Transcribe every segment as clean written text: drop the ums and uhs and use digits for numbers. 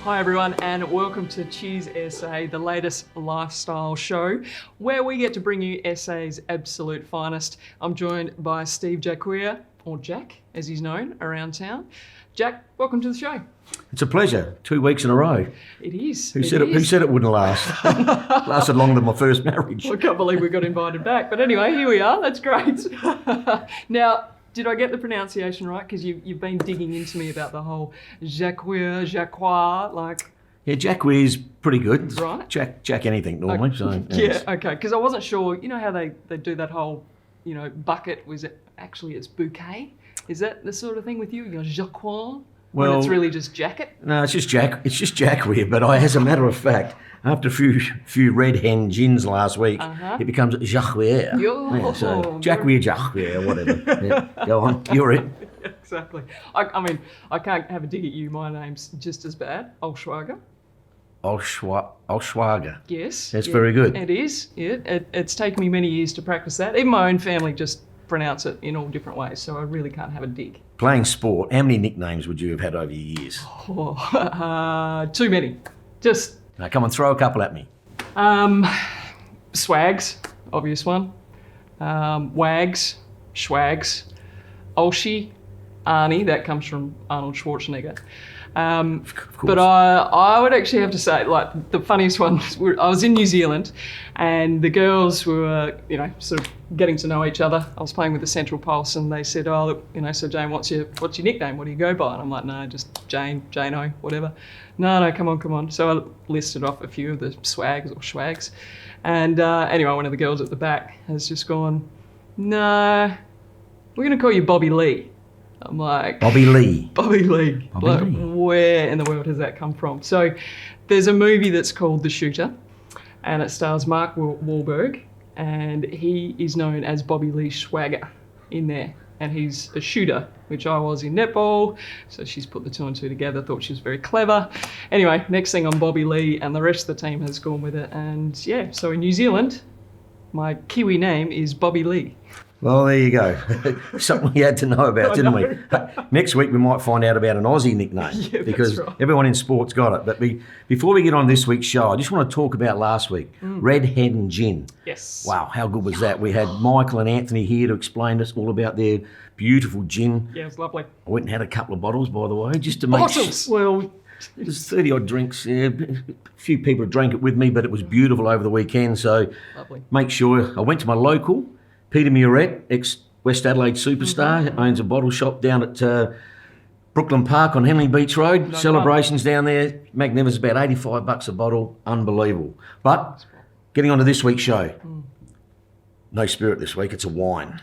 Hi everyone, and welcome to Cheers SA, the latest lifestyle show where we get to bring you SA's absolute finest. I'm joined by Steve Jacquier, or Jack as he's known around town. Jack, welcome to the show. It's a pleasure. 2 weeks in a row. It is. Who said it wouldn't last? Lasted longer than my first marriage. I can't believe we got invited back. But anyway, here we are. That's great. Now, did I get the pronunciation right? Because you've been digging into me about the whole Jacquier, like... Yeah, Jacquier is pretty good. Right. Jack anything normally. So yeah, okay. Because I wasn't sure, you know how they do that whole, bucket, was it actually it's bouquet? Is that the sort of thing with you? You go Jacquier? Well, when it's really just jacket? No, it's just Jacquier. But as a matter of fact, after a few red hen gins last week, it becomes Jacquier. Yeah, so Jacquier, whatever. Yeah, go on, you're it. Exactly. I mean, I can't have a dig at you. My name's just as bad. Altschwager. Altschwager. Yes. That's very good. It is. Yeah. It's taken me many years to practice that. Even my own family just pronounce it in all different ways, so I really can't have a dig. Playing sport, how many nicknames would you have had over your years? Too many. Just... Now, come on, throw a couple at me. Swags, obvious one. Wags, Schwags, Olshy, Arnie, that comes from Arnold Schwarzenegger. But I would actually have to say, like, the funniest one, I was in New Zealand and the girls were, sort of getting to know each other. I was playing with the Central Pulse and they said, oh, look, so Jane, what's your nickname? What do you go by? And I'm like, no, just Jane-O, whatever. No, come on. So I listed off a few of the swags or schwags. And anyway, one of the girls at the back has just gone, no, we're going to call you Bobby Lee. I'm like... Bobby Lee. Where in the world has that come from? So there's a movie that's called The Shooter and it stars Mark Wahlberg and he is known as Bobby Lee Schwager in there. And he's a shooter, which I was in netball. So she's put the two and two together, thought she was very clever. Anyway, next thing I'm Bobby Lee and the rest of the team has gone with it. And yeah, so in New Zealand, my Kiwi name is Bobby Lee. Well, there you go. Something we had to know about, didn't we? Next week we might find out about an Aussie nickname because everyone in sport's got it. But before we get on this week's show, I just want to talk about last week. Red Hen Gin. Yes. Wow, how good was that? We had Michael and Anthony here to explain to us all about their beautiful gin. Yeah, it was lovely. I went and had a couple of bottles, by the way, just to Well, there's 30 odd drinks. Yeah, a few people drank it with me, but it was beautiful over the weekend. So make sure I went to my local. Peter Murette, ex-West Adelaide superstar, owns a bottle shop down at Brooklyn Park on Henley Beach Road. Celebrations down there, magnificent, about $85 a bottle, unbelievable. But getting on to this week's show, no spirit this week, it's a wine.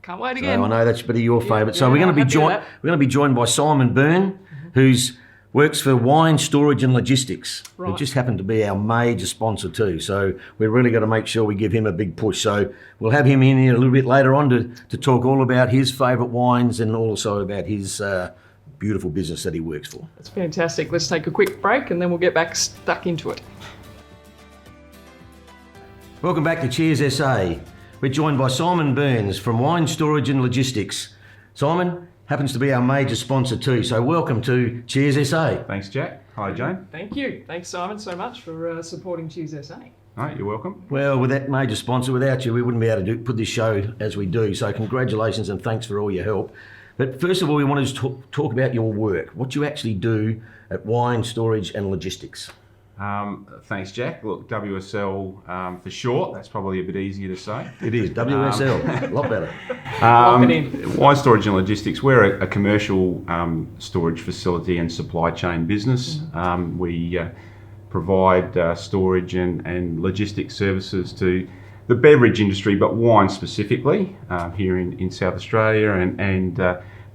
Can't wait again. So I know that's a bit of your favourite. So we're going to be joined by Simon Byrnes, who's works for Wine Storage and Logistics. Right. It just happened to be our major sponsor too. So we're really got to make sure we give him a big push. So we'll have him in here a little bit later on to talk all about his favourite wines and also about his beautiful business that he works for. That's fantastic. Let's take a quick break and then we'll get back stuck into it. Welcome back to Cheers SA. We're joined by Simon Byrnes from Wine Storage and Logistics. Simon happens to be our major sponsor too, so welcome to Cheers SA. Thanks, Jack. Hi, Jane. Thank you. Thanks, Simon, so much for supporting Cheers SA. All right, you're welcome. Well, with that major sponsor, without you, we wouldn't be able to put this show as we do, so congratulations and thanks for all your help. But first of all, we want to talk about your work, what you actually do at Wine Storage and Logistics. Thanks, Jack. Look, WSL for short, that's probably a bit easier to say. It is, WSL, a lot better. Wine Storage and Logistics, we're a commercial storage facility and supply chain business. We provide storage and logistics services to the beverage industry, but wine specifically, here in South Australia, and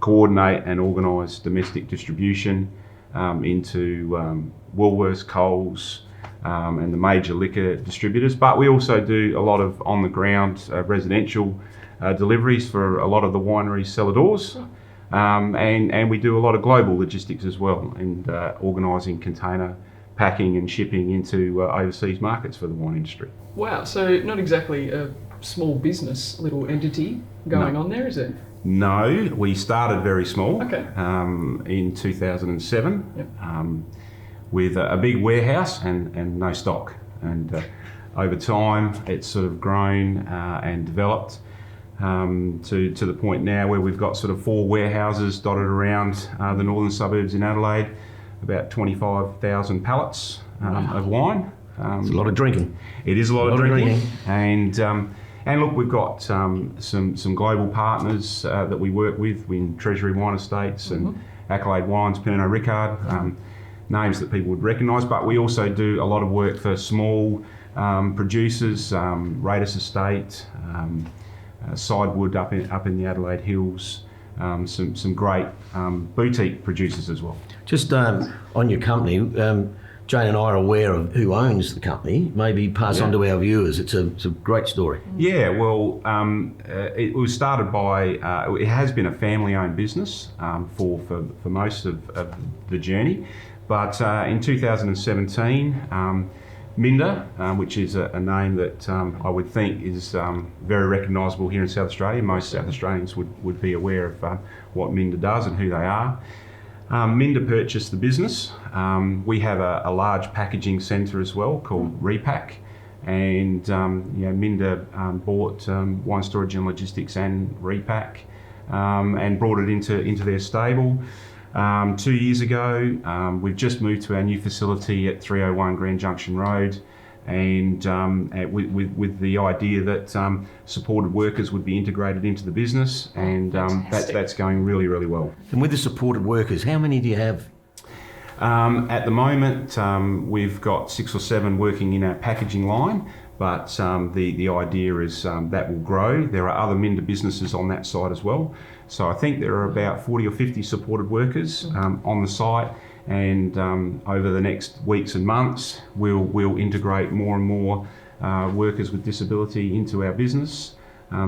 coordinate and organise domestic distribution into Woolworths, Coles, and the major liquor distributors. But we also do a lot of on-the-ground residential deliveries for a lot of the wineries celladors, and we do a lot of global logistics as well, and organising container packing and shipping into overseas markets for the wine industry. Wow, so not exactly a small business little entity going on there, is it? No, we started very small. Okay. In 2007. Yep. with a big warehouse and no stock. And over time, it's sort of grown and developed to the point now where we've got sort of 4 warehouses dotted around the northern suburbs in Adelaide, about 25,000 pallets of wine. It's a lot of drinking. It is a lot of drinking. And look, we've got some global partners that we work with in Treasury Wine Estates and Accolade Wines, Piranha Ricard, names that people would recognise. But we also do a lot of work for small producers, Raiders Estate, Sidewood up in the Adelaide Hills, some great boutique producers as well. Just on your company, Jane and I are aware of who owns the company. Maybe pass on to our viewers. It's a great story. Yeah, well, it was started by, it has been a family-owned business for most of the journey. But in 2017, Minda, which is a name that I would think is very recognisable here in South Australia. Most South Australians would be aware of what Minda does and who they are. Minda purchased the business. We have a large packaging centre as well called Repack, and Minda bought Wine Storage and Logistics and Repack and brought it into their stable. 2 years ago, we've just moved to our new facility at 301 Grand Junction Road, and with the idea that supported workers would be integrated into the business, and that's going really, really well. And with the supported workers, how many do you have? At the moment, we've got 6 or 7 working in our packaging line, but the idea is that will grow. There are other Minda businesses on that site as well. So I think there are about 40 or 50 supported workers on the site, and over the next weeks and months, we'll integrate more and more workers with disability into our business.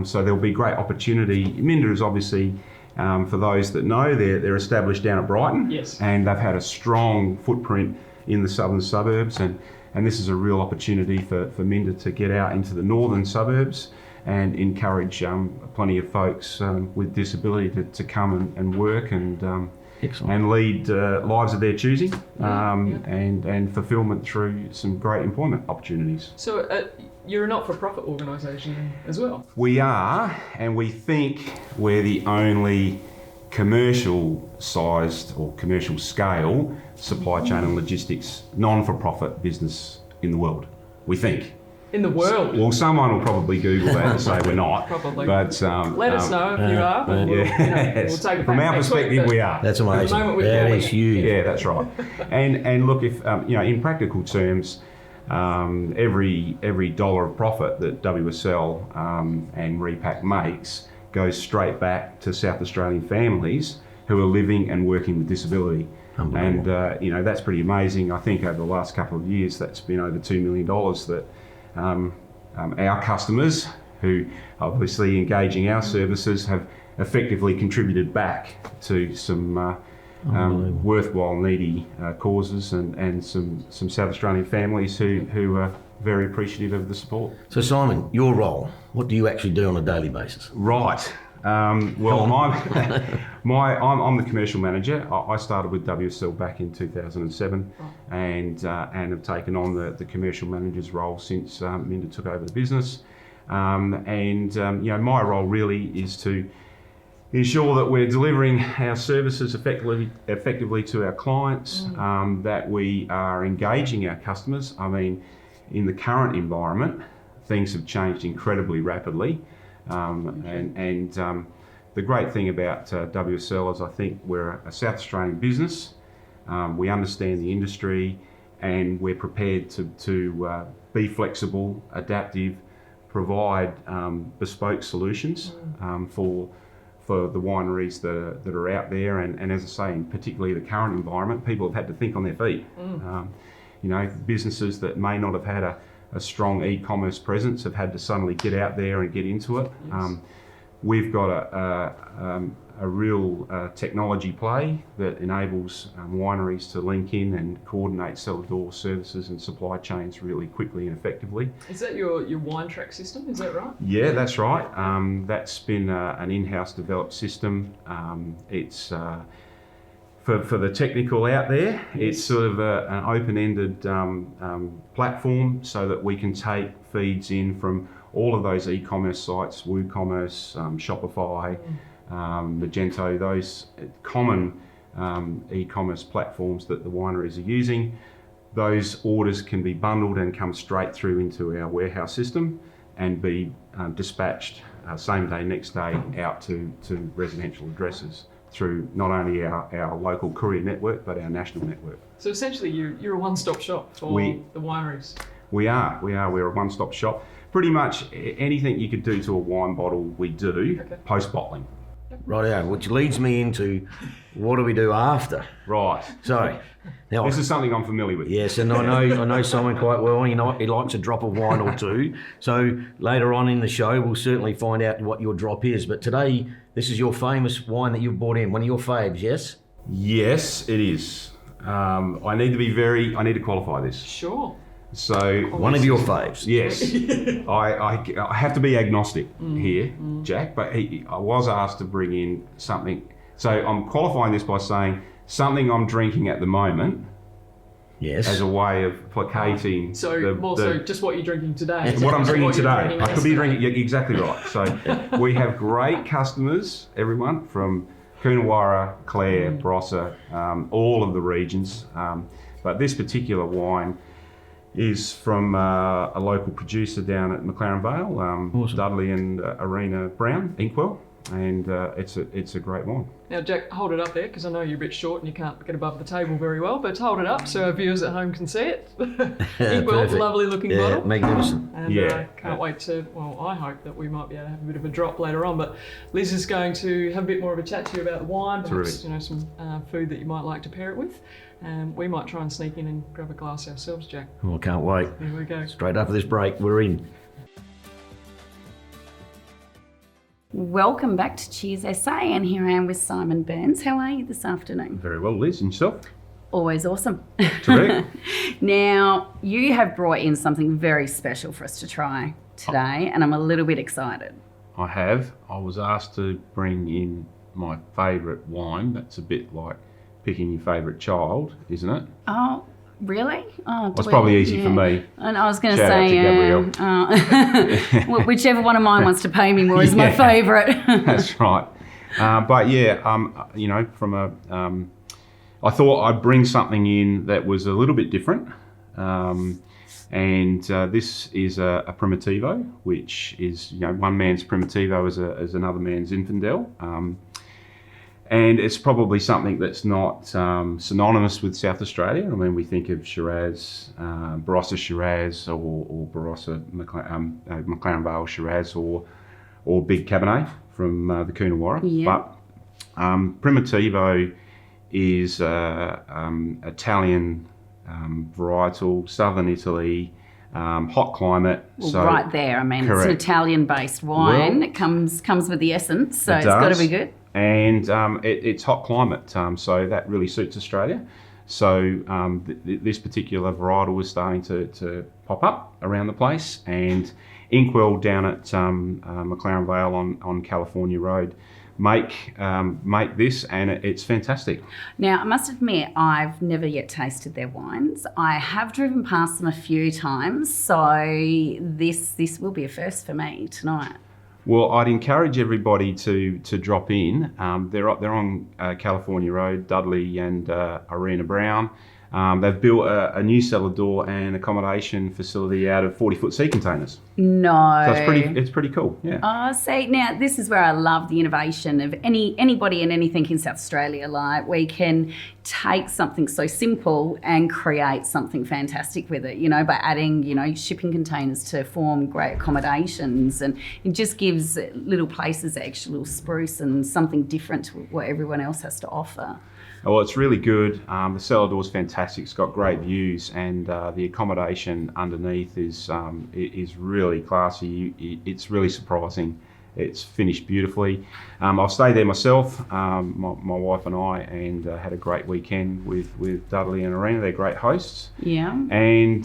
So there'll be great opportunity. Minda is obviously, for those that know, they're established down at Brighton, Yes. and they've had a strong footprint in the southern suburbs, and this is a real opportunity for Minda to get out into the northern suburbs and encourage plenty of folks with disability to come and work and lead lives of their choosing, and fulfilment through some great employment opportunities. So you're a not-for-profit organisation as well? We are, and we think we're the only commercial-sized or commercial-scale supply chain and logistics non-for-profit business in the world, we think. In the world? Well, someone will probably Google that and say we're not. Probably. But let us know if you are. But we'll take it from back our next perspective, week, we are. That's amazing. At the moment, That is huge. Yeah, that's right. And look, if in practical terms, every dollar of profit that WSL and Repack makes goes straight back to South Australian families who are living and working with disability. And that's pretty amazing. I think over the last couple of years, that's been over $2 million that our customers, who obviously engaging our services, have effectively contributed back to some worthwhile, needy causes, and some South Australian families who are very appreciative of the support. So Simon, your role, what do you actually do on a daily basis? Right. Well, I'm the commercial manager. I started with WSL back in 2007, and have taken on the commercial manager's role since Minda took over the business. My role really is to ensure that we're delivering our services effectively to our clients, that we are engaging our customers. I mean, in the current environment, things have changed incredibly rapidly. The great thing about WSL is I think we're a South Australian business. We understand the industry, and we're prepared to be flexible, adaptive, provide bespoke solutions for the wineries that are out there. And as I say, in particularly the current environment, people have had to think on their feet. Businesses that may not have had a strong e-commerce presence have had to suddenly get out there and get into it. Yes. We've got a real technology play that enables wineries to link in and coordinate cellar-door services and supply chains really quickly and effectively. Is that your wine track system? Is that right? Yeah, that's right. That's been an in-house developed system. It's For the technical out there, it's sort of an open-ended platform so that we can take feeds in from all of those e-commerce sites, WooCommerce, Shopify, Magento, those common e-commerce platforms that the wineries are using. Those orders can be bundled and come straight through into our warehouse system and be dispatched same day, next day out to residential addresses through not only our local courier network, but our national network. So essentially you're a one-stop shop for the wineries. We're a one-stop shop. Pretty much anything you could do to a wine bottle, we do, post-bottling. Right, which leads me into what do we do after? Right. So, now this is something I'm familiar with. Yes, and I know Simon quite well. You know, he likes a drop of wine or two. So later on in the show, we'll certainly find out what your drop is. But today, this is your famous wine that you've brought in, one of your faves, yes? Yes, it is. I need to qualify this. Sure. So one of your faves. Yes. I have to be agnostic here, Jack, but I was asked to bring in something. So I'm qualifying this by saying something I'm drinking at the moment. Yes. As a way of placating. So just what you're drinking today. What I'm drinking today. I could be drinking, exactly right. So we have great customers, everyone, from Coonawarra, Clare, Barossa, all of the regions. But this particular wine is from a local producer down at McLaren Vale, awesome. Dudley and Arena Brown, Inkwell, and it's a great wine. Now, Jack, hold it up there, because I know you're a bit short and you can't get above the table very well, but hold it up so our viewers at home can see it. Inkwell, lovely looking bottle. Magnificent. And can't wait to, I hope that we might be able to have a bit of a drop later on, but Liz is going to have a bit more of a chat to you about the wine, perhaps some food that you might like to pair it with. And we might try and sneak in and grab a glass ourselves, Jack. Oh, I can't wait. Here we go. Straight after this break, we're in. Welcome back to Cheers SA, and here I am with Simon Byrnes. How are you this afternoon? Very well, Liz. And yourself? Always awesome. Terrific. Now, you have brought in something very special for us to try today, and I'm a little bit excited. I have. I was asked to bring in my favourite wine. That's a bit like picking your favourite child, isn't it? Oh, really? Oh, it's probably easy for me. And I was going to Shout out say, to Gabrielle. whichever one of mine wants to pay me more is my favourite. That's right. But from I thought I'd bring something in that was a little bit different. And this is a Primitivo, which is one man's Primitivo is another man's Zinfandel. And it's probably something that's not synonymous with South Australia. I mean, we think of Shiraz, Barossa Shiraz, or Barossa McLaren Vale Shiraz, or Big Cabernet from the Coonawarra. Yeah. But Primitivo is Italian varietal, southern Italy, hot climate. Well, so right there. I mean, correct. It's an Italian-based wine. Well, it comes with the essence, so it's got to be good. And it's hot climate, so that really suits Australia. So this particular varietal was starting to pop up around the place, and Inkwell down at McLaren Vale on California Road make this, and it's fantastic. Now, I must admit, I've never yet tasted their wines. I have driven past them a few times, so this will be a first for me tonight. Well, I'd encourage everybody to drop in. They're on California Road, Dudley and Arena Brown. They've built a new cellar door and accommodation facility out of 40-foot sea containers. No. So it's pretty cool, yeah. Oh, see, now this is where I love the innovation of anybody and anything in South Australia. Like, we can take something so simple and create something fantastic with it, by adding, shipping containers to form great accommodations, and it just gives little places extra little spruce and something different to what everyone else has to offer. Well, it's really good. The cellar door is fantastic. It's got great views, and the accommodation underneath is really classy. It's really surprising. It's finished beautifully. I've stayed there myself, my wife and I, and had a great weekend with Dudley and Arena. They're great hosts. Yeah. And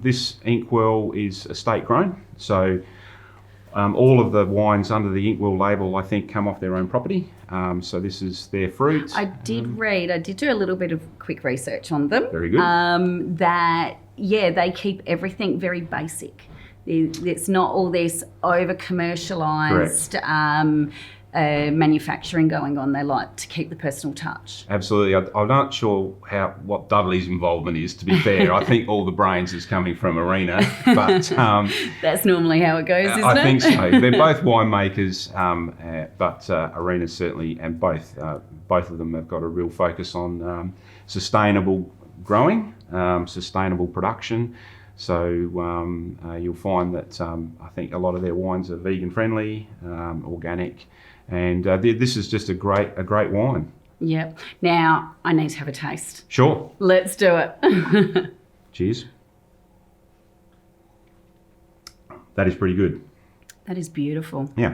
this Inkwell is estate grown, so All of the wines under the Inkwell label, I think, come off their own property. So this is their fruit. I did do a little bit of quick research on them. Very good. They keep everything very basic. It's not all this over commercialised manufacturing going on. They like to keep the personal touch. Absolutely. I'm not sure what Dudley's involvement is, to be fair. I think all the brains is coming from Arena, but that's normally how it goes, isn't it? I think so. They're both winemakers, but Arena certainly, and both of them have got a real focus on sustainable growing, sustainable production. So you'll find that I think a lot of their wines are vegan friendly, organic. And this is just a great wine. Yep. Now, I need to have a taste. Sure. Let's do it. Cheers. That is pretty good. That is beautiful. Yeah.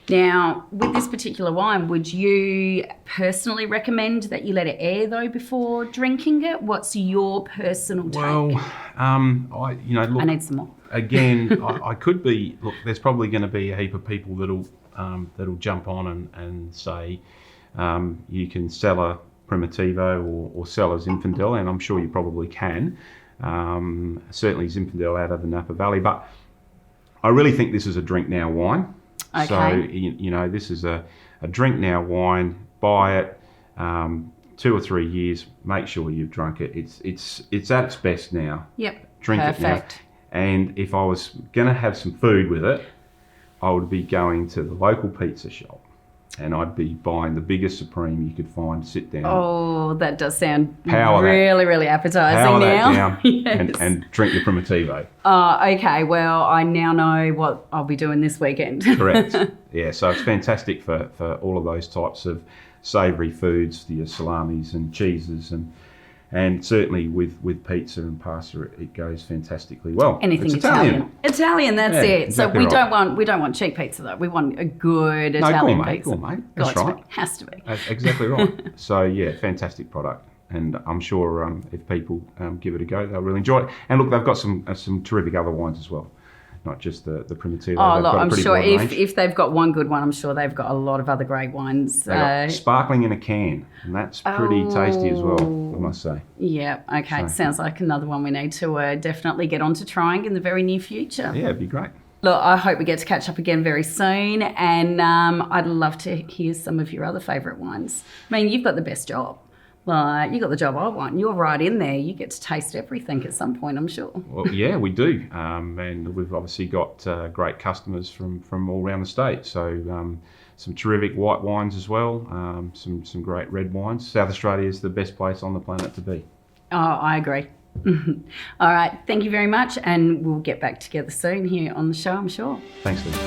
Now, with this particular wine, would you personally recommend that you let it air, though, before drinking it? What's your personal take? Well, look, I need some more. Again, I could be. Look, there's probably going to be a heap of people that'll jump on and say you can sell a Primitivo or sell a Zinfandel, and I'm sure you probably can. Certainly Zinfandel out of the Napa Valley, but I really think this is a drink now wine. Okay. So this is a drink now wine. Buy it. 2 or 3 years. Make sure you've drunk it. It's at its best now. Yep. Drink Perfect. it now. And if I was going to have some food with it, I would be going to the local pizza shop, and I'd be buying the biggest Supreme you could find. Sit down. Oh, that does sound Power really appetising Power now. that down Yes. and drink your Primitivo. Okay. Well, I now know what I'll be doing this weekend. Correct. Yeah, so it's fantastic for all of those types of savoury foods, your salamis and cheeses, and certainly with pizza and pasta, it goes fantastically well. Anything it's Italian. Italian, that's Yeah, it. exactly So right. we don't want cheap pizza though. We want a good Italian gourmet, pizza. gourmet. That's Got to right. be. Has to be. That's exactly right. So yeah, fantastic product. And I'm sure if people give it a go, they'll really enjoy it. And look, they've got some terrific other wines as well, not just the Primitivo. Oh, They've look, got a I'm pretty sure broad range. if they've got one good one, I'm sure they've got a lot of other great wines. They got sparkling in a can, and that's pretty tasty as well, I must say. Yeah, okay. So- Sounds like another one we need to definitely get onto trying in the very near future. Yeah, it'd be great. Look, I hope we get to catch up again very soon, and I'd love to hear some of your other favourite wines. I mean, you've got the best job. Like, you got the job I want. You're right in there. You get to taste everything at some point, I'm sure. Well, yeah, we do. And we've obviously got great customers from all around the state. So some terrific white wines as well, some great red wines. South Australia is the best place on the planet to be. Oh, I agree. All right. Thank you very much. And we'll get back together soon here on the show, I'm sure. Thanks, Liz.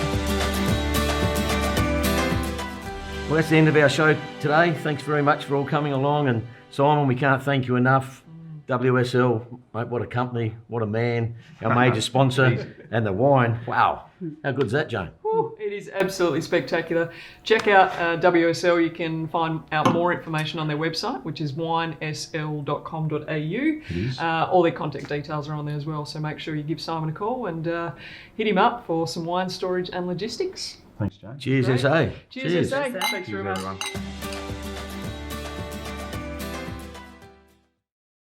Well, that's the end of our show today. Thanks very much for all coming along. And Simon, we can't thank you enough. WSL, mate, what a company, what a man, our major sponsor, and the wine. Wow. How good's that, Jane? Ooh, it is absolutely spectacular. Check out WSL. You can find out more information on their website, which is winesl.com.au. All their contact details are on there as well, so make sure you give Simon a call and hit him up for some wine storage and logistics. Thanks, Jane. Cheers, Great. SA. Cheers. SA. Cheers. Thanks very Cheers, much. everyone.